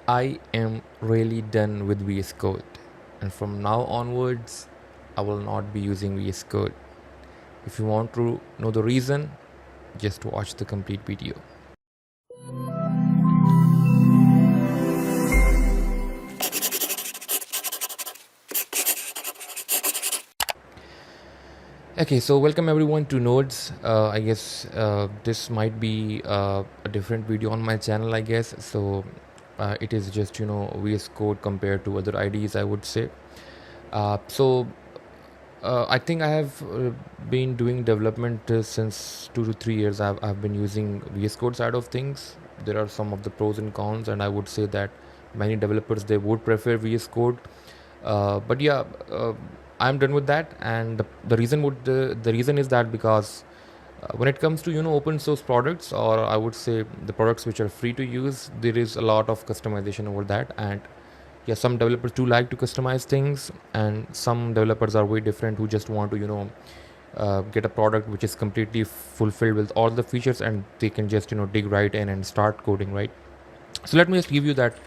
I am really done with Vscode, and from now onwards, I will not be using Vscode. If you want to know the reason, just watch the complete video. Okay, so welcome everyone to Nodes. I guess this might be a different video on my channel, I guess. So it is just VS Code compared to other IDs, I would say. I think I have been doing development since 2 to 3 years. I've been using VS Code side of things. There are some of the pros and cons, and I would say that many developers they would prefer VS Code. But yeah, I'm done with that, and the reason the reason is that because when it comes to open source products, or I would say the products which are free to use, there is a lot of customization over that. And yeah, some developers do like to customize things, and some developers are way different who just want to get a product which is completely fulfilled with all the features, and they can just dig right in and start coding, right? So let me just give you that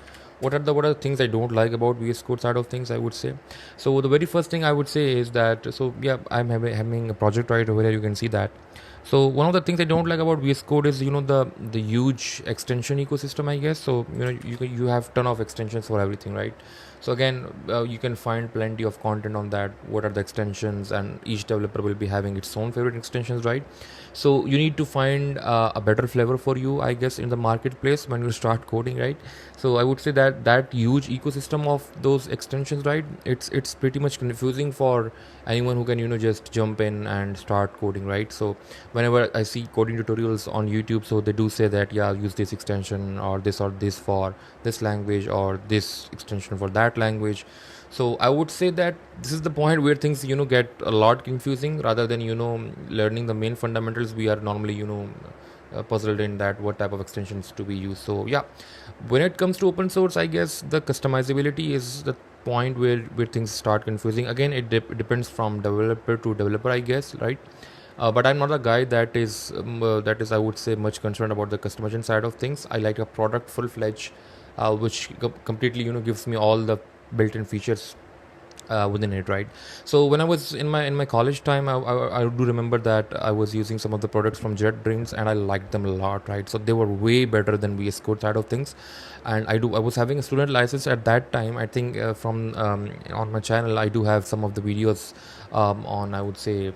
what are the things I don't like about VS Code side of things, I would say. So the very first thing I would say is that, so yeah, I'm having a project right over here, you can see that. So one of the things I don't like about VS Code is the huge extension ecosystem, I guess. So you have ton of extensions for everything, right? So again, you can find plenty of content on that, what are the extensions, and each developer will be having its own favorite extensions, right? So you need to find a better flavor for you, I guess, in the marketplace when you start coding, right? So I would say that huge ecosystem of those extensions, right, it's pretty much confusing for anyone who can just jump in and start coding, right? So whenever I see coding tutorials on YouTube, so they do say that, yeah, use this extension or this for this language, or this extension for that language. So I would say that this is the point where things get a lot confusing, rather than learning the main fundamentals. We are normally puzzled in that what type of extensions to be used. So yeah, when it comes to open source, I guess the customizability is the point where things start confusing. Again, it depends from developer to developer, I guess, right? But I'm not a guy that is I would say much concerned about the customization side of things. I like a product full-fledged, which completely gives me all the built-in features within it, right? So when I was in my college time, I do remember that I was using some of the products from JetBrains, and I liked them a lot, right? So they were way better than VS Code side of things. And I was having a student license at that time. I think from on my channel I do have some of the videos on, I would say,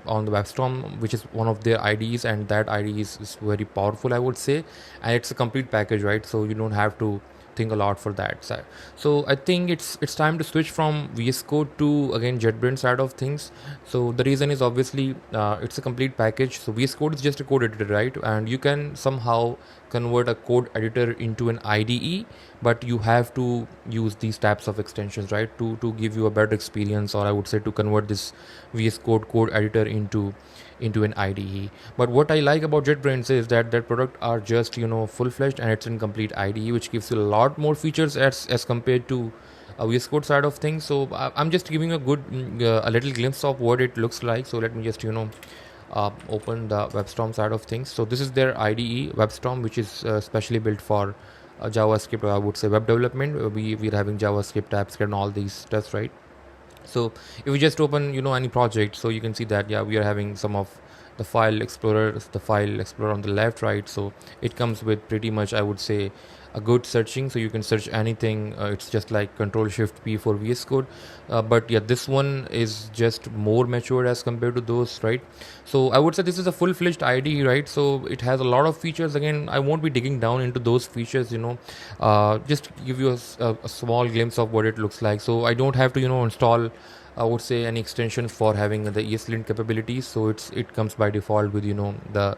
on the WebStorm, which is one of their IDs, and that IDE is very powerful, I would say, and it's a complete package, right? So you don't have to think a lot for that side. So I think it's time to switch from VS Code to, again, JetBrains side of things. So the reason is obviously it's a complete package. So VS Code is just a code editor, right? And you can somehow convert a code editor into an IDE, but you have to use these types of extensions, right, to give you a better experience, or I would say to convert this VS Code editor into an IDE. But what I like about JetBrains is that their product are just full-fledged, and it's in complete IDE, which gives you a lot more features as compared to a VS Code side of things. So I'm just giving a little glimpse of what it looks like. So let me just open the WebStorm side of things. So this is their IDE WebStorm, which is specially built for JavaScript, or I would say web development. We're having JavaScript, TypeScript, and all these stuff, right? So if we just open any project, so you can see that, yeah, we are having some of the file explorer on the left, right? So it comes with pretty much, I would say, a good searching, so you can search anything. It's just like Control Shift P for VS Code, but yeah, this one is just more matured as compared to those, right? So I would say this is a full-fledged IDE, right? So it has a lot of features. Again, I won't be digging down into those features, just give you a small glimpse of what it looks like. So I don't have to install, I would say, any extensions for having the ESLint capabilities. So it comes by default with the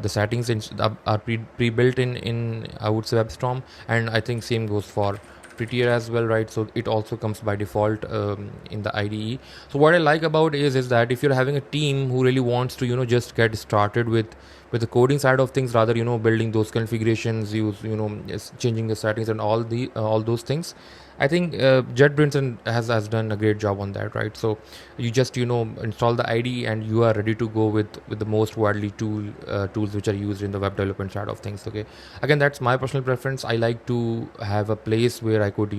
settings are pre-built in I would say WebStorm, and I think same goes for Prettier as well, right? So it also comes by default in the IDE. So what I like about is that if you're having a team who really wants to just get started with with the coding side of things, rather building those configurations, use changing the settings and all those things. I think JetBrains has done a great job on that, right? So you just install the IDE and you are ready to go with the most widely tools which are used in the web development side of things. Okay, again, that's my personal preference. I like to have a place where I could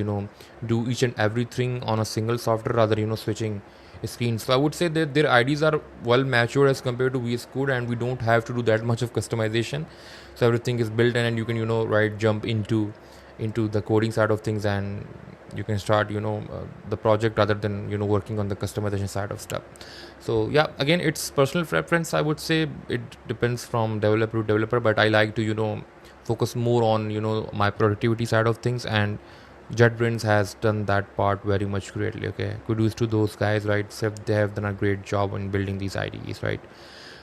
do each and everything on a single software, rather switching screens. So I would say that their IDs are well matured as compared to Vscode, and we don't have to do that much of customization. So everything is built in, and you can right jump into the coding side of things, and you can start the project rather than working on the customization side of stuff. So yeah, again, it's personal preference. I would say it depends from developer to developer, but I like to focus more on my productivity side of things, and JetBrains has done that part very much greatly. Okay, kudos to those guys, right? So they have done a great job in building these IDEs, right?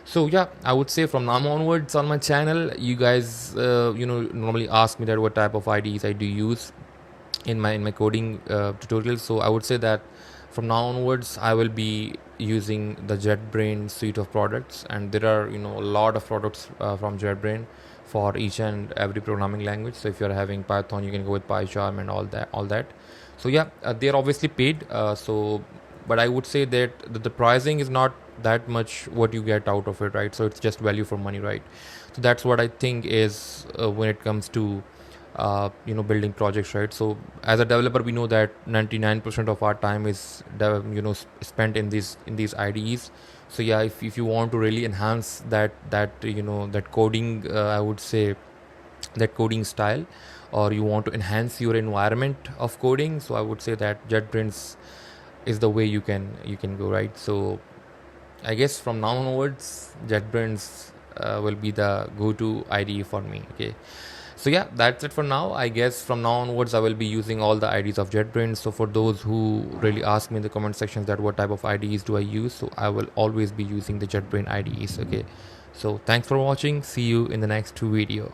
So yeah, I would say from now onwards on my channel, you guys normally ask me that what type of IDEs I do use in my coding tutorials. So I would say that from now onwards I will be using the JetBrains suite of products, and there are a lot of products from JetBrains for each and every programming language. So if you're having Python, you can go with PyCharm and all that. So yeah, they're obviously paid, so but I would say that the pricing is not that much what you get out of it, right? So it's just value for money, right? So that's what I think is when it comes to building projects, right? So as a developer, we know that 99% of our time is spent in these IDEs. So yeah, if you want to really enhance that coding, I would say that coding style, or you want to enhance your environment of coding, so I would say that JetBrains is the way you can go, right? So I guess from now onwards, JetBrains will be the go-to IDE for me. Okay, so yeah, that's it for now. I guess from now onwards, I will be using all the IDs of JetBrains. So for those who really ask me in the comment sections that what type of IDs do I use, so I will always be using the JetBrains IDEs. Okay, so thanks for watching. See you in the next video.